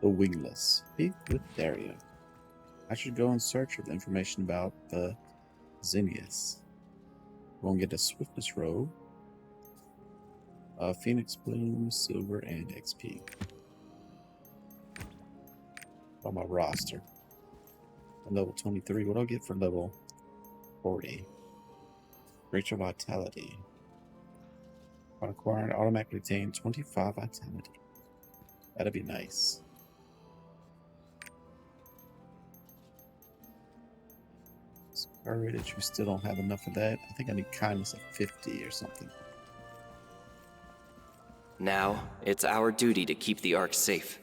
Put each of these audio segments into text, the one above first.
The Wingless. Speak with Dario. I should go in search of information about the Zinnius. Won't get a Swiftness robe. Phoenix Bloom, Silver, and XP. On my roster. Level 23. What do I get for level 40? Greater Vitality. Upon acquiring, automatically attain 25 Vitality. That'd be nice. Courage, we still don't have enough of that. I think I need kindness of 50 or something. Now, it's our duty to keep the Ark safe.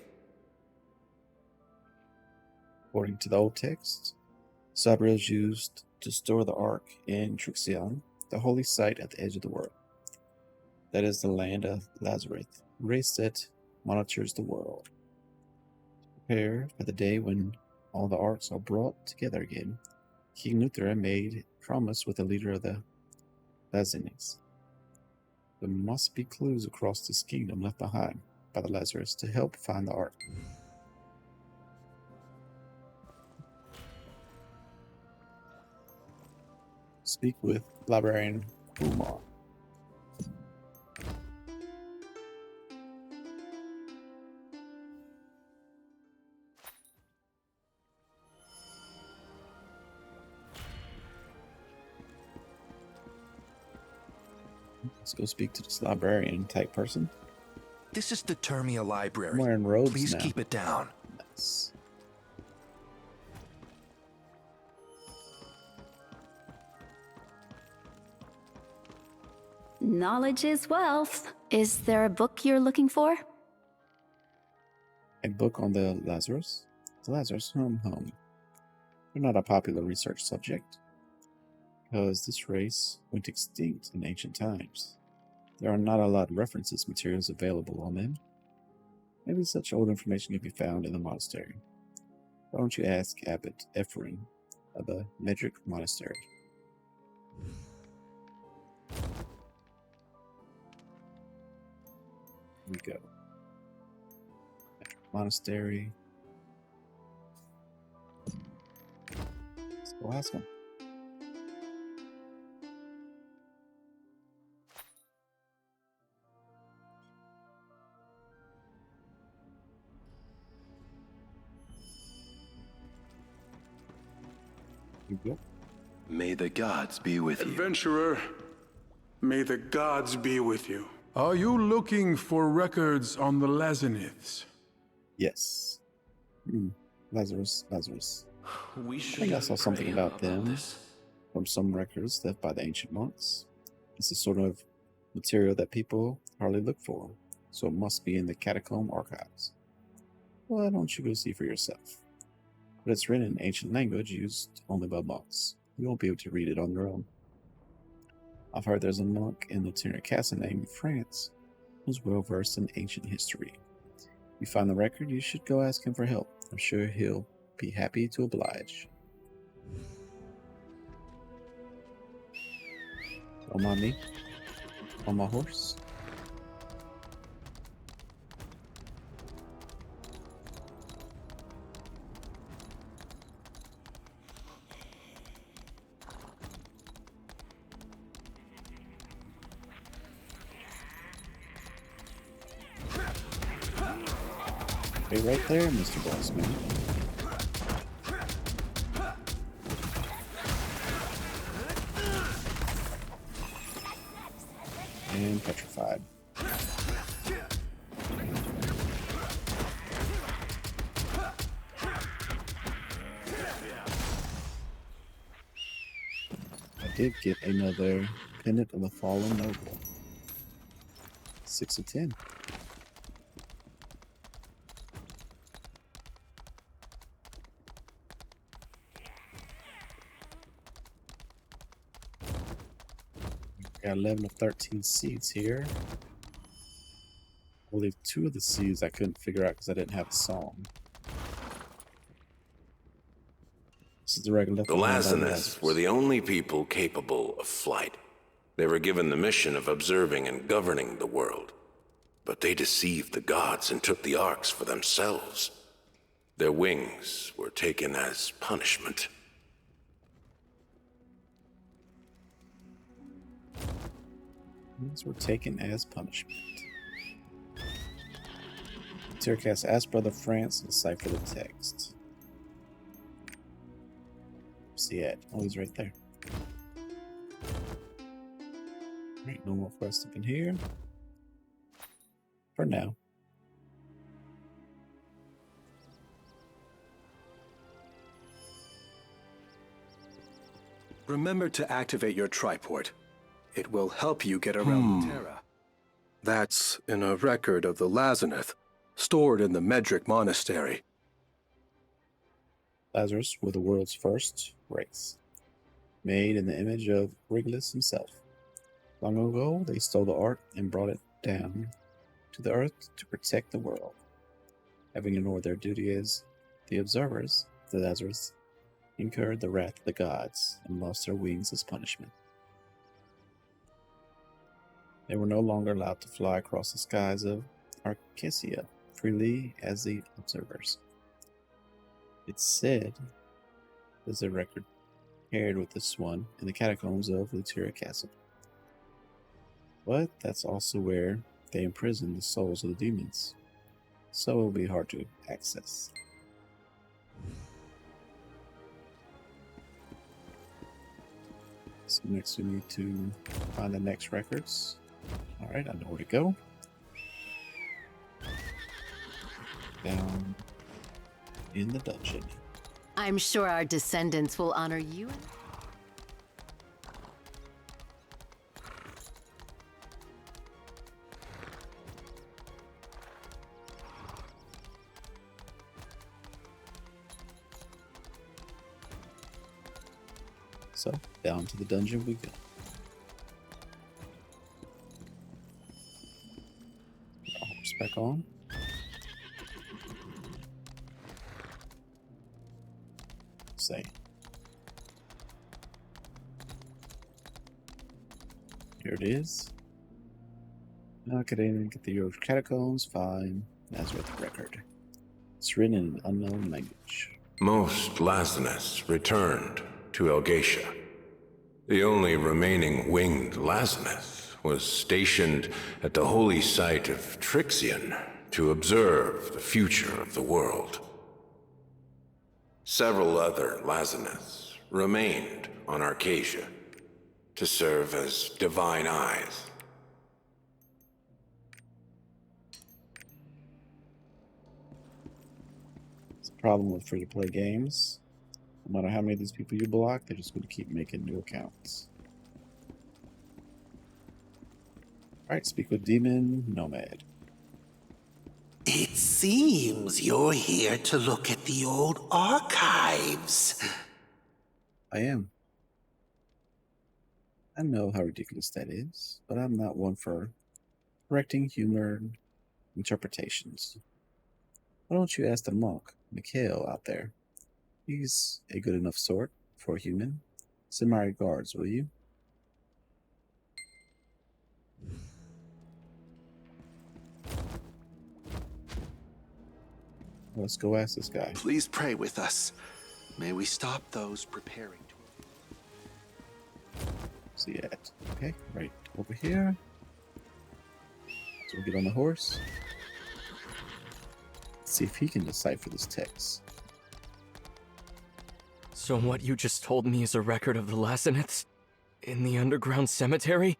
According to the old text, Sabriel is used to store the Ark in Trixion, the holy site at the edge of the world. That is the land of Lazarus, race that monitors the world. Prepare for the day when all the Arks are brought together again. King Nuthra made promise with the leader of the Lazinis. There must be clues across this kingdom left behind by the Lazarus to help find the Ark. Speak with Librarian Kumar. Let's go speak to this librarian type person. This is the Termia Library. I'm wearing robes Please now. keep it down. Nice. Knowledge is wealth. Is there a book you're looking for? A book on the Lazarus? The Lazarus home. They're not a popular research subject, because this race went extinct in ancient times. There are not a lot of references materials available on them. Maybe such old information can be found in the monastery. Why don't you ask Abbot Ephraim of the Medric Monastery? Here we go. Monastery. Let's go ask him. Here we go. May the gods be with you. Adventurer, may the gods be with you. Are you looking for records on the Lazarus? Yes. Lazarus. We I should think I saw something pray about them this. from some records left by the ancient monks. It's the sort of material that people hardly look for, so it must be in the catacomb archives. Why don't you go see for yourself? But it's written in ancient language used only by monks. You won't be able to read it on your own. I've heard there's a monk in Lieutenant Castle named France who's well versed in ancient history. If you find the record, you should go ask him for help. I'm sure he'll be happy to oblige. Don't mind me. On my horse. Stay right there, Mr. Bossman. And petrified. I did get another Pendant of the Fallen Noble. 6 of 10. Got 11 of 13 seeds here. Only 2 of the seeds I couldn't figure out because I didn't have a song. This is the regular. The Lazarus were the only people capable of flight. They were given the mission of observing and governing the world. But they deceived the gods and took the arks for themselves. Their wings were taken as punishment. These were taken as punishment. Tyrcast asked Brother France to decipher the text. See it. Oh, he's right there. Alright, no more quest up in here. For now. Remember to activate your triport. It will help you get around the Terra. That's in a record of the Lazarus, stored in the Medric Monastery. Lazarus were the world's first race, made in the image of Wingless himself. Long ago, they stole the Ark and brought it down to the earth to protect the world. Having ignored their duty as the observers, the Lazarus incurred the wrath of the gods and lost their wings as punishment. They were no longer allowed to fly across the skies of Arcasia freely as the observers. It's said there's a record carried with this one in the catacombs of Luteria Castle. But that's also where they imprison the souls of the demons, so it'll be hard to access. So next we need to find the next records. Alright, I know where to go. Down in the dungeon. I'm sure our descendants will honor you. So, down to the dungeon we go. Horse back on. Say. Here it is. Okay, get the York Catacombs. Fine. Nazareth record. It's written in an unknown language. Most Lazarus returned to Elgatia. The only remaining winged Lazarus was stationed at the holy site of Trixion to observe the future of the world. Several other Lazarus remained on Arcasia to serve as divine eyes. It's a problem with free-to-play games. No matter how many of these people you block, they're just going to keep making new accounts. Alright, speak with Demon Nomad. It seems you're here to look at the old archives. I am. I know how ridiculous that is, but I'm not one for correcting human interpretations. Why don't you ask the monk, Mikhail, out there? He's a good enough sort for a human. Send my regards, will you? Let's go ask this guy. Please pray with us. May we stop those preparing to... See it. Okay, right over here. So we'll get on the horse. Let's see if he can decipher this text. So what you just told me is a record of the Lazarus in the underground cemetery?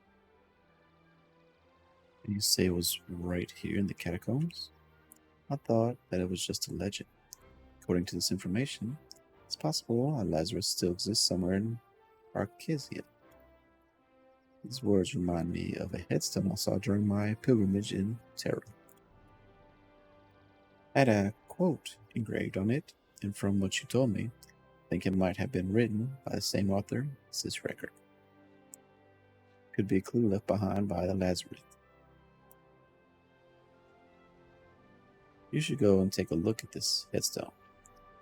You say it was right here in the catacombs? I thought that it was just a legend. According to this information, it's possible a Lazarus still exists somewhere in Arcasia. These words remind me of a headstone I saw during my pilgrimage in Terra. I had a quote engraved on it, and from what you told me, I think it might have been written by the same author as this record. Could be a clue left behind by the Lazarus. You should go and take a look at this headstone.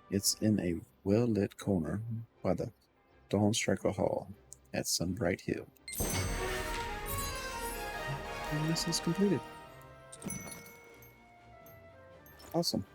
It's in a well-lit corner by the Dawnstriker Hall at some bright hill. And this is completed. Awesome.